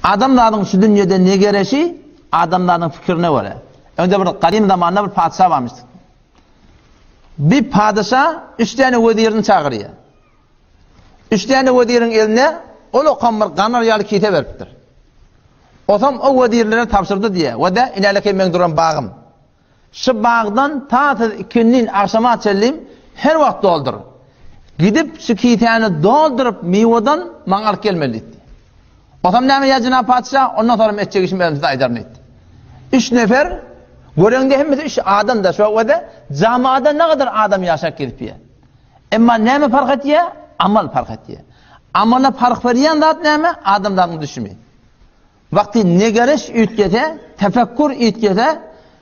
Adamların şu dünyada ne gereşi? Adamların fikrine göre. Önce bir kadim zamanında bir padişah varmıştı. Bir padişah 3 tane vezirini çağırıyor. 3 tane vezirin eline olu kanar yalı kite veriptir. O zaman o vezirlere tapşırdı diye. Ve de ilerleki men duran bağım. Şu bağdan ta ikinin akşama çellim her vakit doldur. Gidip şu kiteni doldurup meyveden mangal gelmeli. O zaman ne ya Cenab-ı Padişah ondan sonra edecek işin benim size aydarını etti. 3 nefer görende hemmesi 3 adam da şu ve de camiada ne kadar adam yaşak gelip ya. Ama ne mi fark ediyor? Amal fark ediyor. Amala fark veren zat ne mi? Adamların düşümü. Vakti ne gereş ülkede, tefekkür ülkede,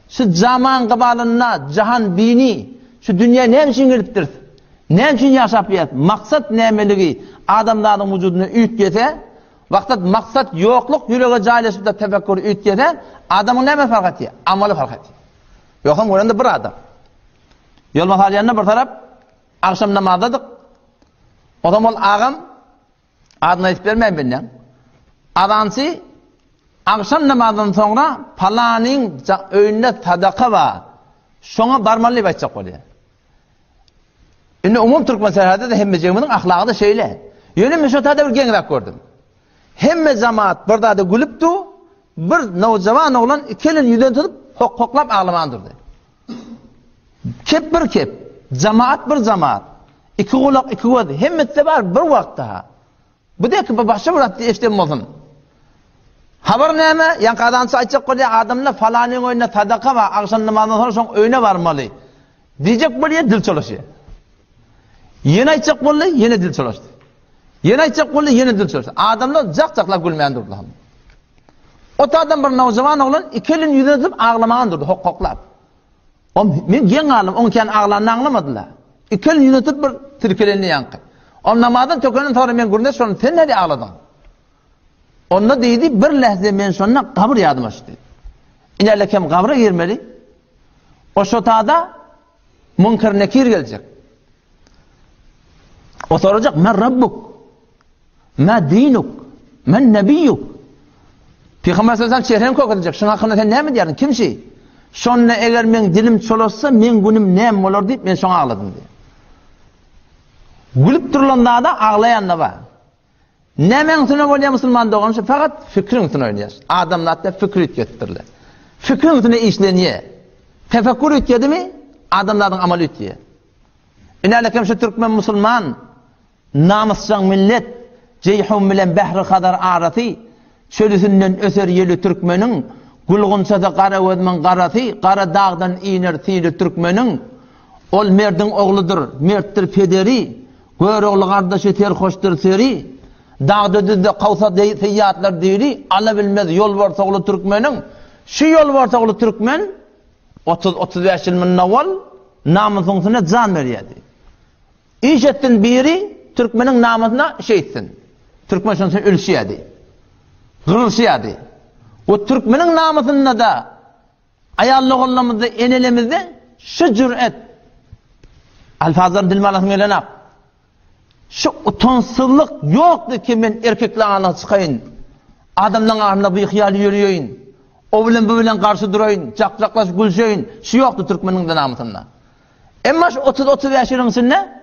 şu zaman kabalına, cahan bini, şu dünya ne için geliptir? Ne için yaşapıyat? Maksat nemeliği adamların vücuduna ülkede, vakti maksat yokluk, yüreğe cahilesip de tefekkür ülkede, adamın ne mi fark ediyor? Amalı fark ediyor. Yoksa görende bir adam. Yol mahalyanına bir taraf, akşam namazdadık. O zaman ağam, adına hiç vermeyin benden. Adamsı, akşam namazdan sonra falanın önünde sadaka var. Şuna barmalı başlayacak oluyor. Şimdi umum Türk meselelerde de hemmeceminin ahlakı da şöyle. Yönüm meşrutada bir genrak gördüm. Hemme cemaat burada da gülüptü. Bir nevcavan oğlan ikilin yüzden tutup koklap ağlaman durdu. Kep bir kep. Cemaat bir cemaat. İki kulak iki göz. Hemmette var bir vakit daha. Bu da ki başka bir vakti işlem olsun. Haber neyme? Yankı adamsı açacak konuya adamla falanın önüne sadaka var. Akşam namazdan sonra son önüne varmalı. Diyecek buraya dil çalışıyor. Yine açacak konuya yine dil çalıştı. Yine açacak konuya yine dil çalıştı. Adamlar cak gülmeyen durdu. O da adam bir nevcavan oğlan ikilin yüzüne tutup ağlamayan durdu. Hoklap. Ben gen ağlam. Onu kendi ağlarını ağlamadılar. İkilin yüzüne tutup bir tirkelenini yankı. O namazdan tökenin sonra ben görünce sonra sen nerede ağladın? Onda deydi bir lehze men sonra kabir yadım açtı. İlerlekem kabire girmeli. O şotada Munkar Nekir gelecek. O soracak men Rabbuk, ma dinuk, men nebiyyuk. Peygamber sallallahu aleyhi ve sellem çehrem kokatacak. Şuna hakkında sen ne mi diyordun? Kimsi? Sonra eğer men dilim çolotsa men günüm nem olur deyip men şuna ağladım diye. Gülüp durulanda da ağlayan da var. Ne men'sine oluyor Müslüman doğan şey fakat fikrin üstüne oynuyor. Adamlar da fikri etkitirler. Fikrin üstüne işleniyor. Tefekkür etkiyordu mi? Adamların amel etkiyor. İnalekem şu Türkmen Müslüman namuscan millet ceyhum bilen behri kadar ağratı çölüsünden öser yeli Türkmenin gulgunsa da kara ödmen karatı kara dağdan iner tiyli Türkmenin ol merdin oğludur merttir federi gör oğlu kardeşi ter hoştur seri dağda da kavsa seyyatlar deyili ala bilmez yol varsa oğlu Türkmenin şu yol varsa oğlu Türkmen 30-35 yıl mınnaval namusununa can veriyedi. İş ettin biri Türkmenin namusuna şey etsin. Türkmen şunsun ölüşüyedi. Kırılışıyedi. O Türkmenin namusuna da ayarlı oğullamızda enelemizde şu cüret alfazların dilmalasını öğrenek. Şu utonsuzluk yoktu ki ben erkekle ağına çıkayım. Adamdan ağına bir hiyali yürüyeyim. O bilen bu bilen karşı durayım. Caklaş gülşeyim. Şu yoktu Türkmenin de namusunda. Ama şu 30-35 yılın içinde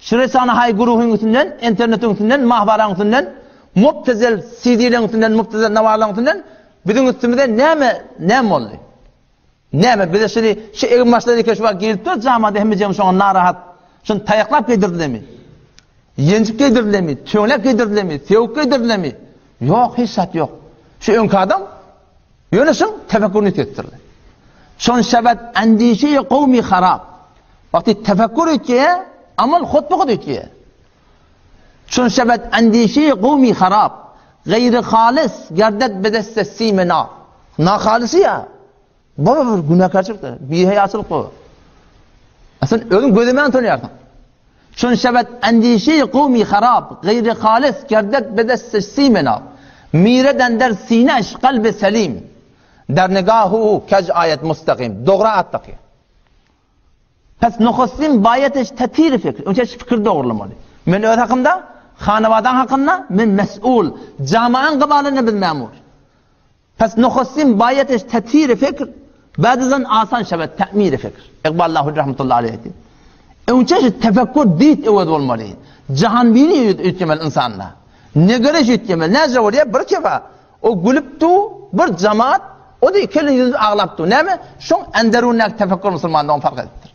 Şiresana hay guruhun içinden, internetin içinden, mahbaran içinden, mubtezel CD'lerin içinden, mubtezel navarların içinden bizim üstümüzde ne mi oldu? Ne mi? Bir de şimdi şu evin başları keşfak gelip dur camada hemicem sonra narahat. Şunu tayaklap yedirdiler mi? Yencik yedirdiler mi? Tüyonlap yedirdiler mi? Sevuk yedirdiler mi? Yok, hissat yok. Şu ön kadam yönüsün tefekkürünü ettirdi. Son sebep endişe-i kavmi harap. Vakti tefekkür etkiye amal hutbuk etkiye. Son sebep endişe-i kavmi harap. Gayri halis gerdet bedeste simena. Na halisi ya. Baba bir günahkarçılıktır. Bir hayatılık bu. Aslında ölüm gözümen tanıyardın. Son sebep endişe-i kavmi harap. Gayri halis gerdet bedeste simena. Mireden der sineş kalbi selim. Der negahu kej ayet mustakim. Doğru attaki. Pes nukhuslim bayeteş tetir fikir. Önce fikir doğrulamalı. Men öz hakkında Hanabadan hakkında men mes'ul. Camian kıbalını biz memur. Pes nukhassim bayet tetir fikr. Badizan asan şebet ta'mir fikr. İkballahu rahmetullahi aleyhi. Önce tefekkür dit evvel olmalı. Cahan bini yutgemel insanla. Ne göre yutgemel? Ne zavriye bir kefa. O gülüptu bir cemaat o da ikili yüzü ağlaptı. Ne mi? Şun enderunnak tefekkür Müslümandan fark ettir.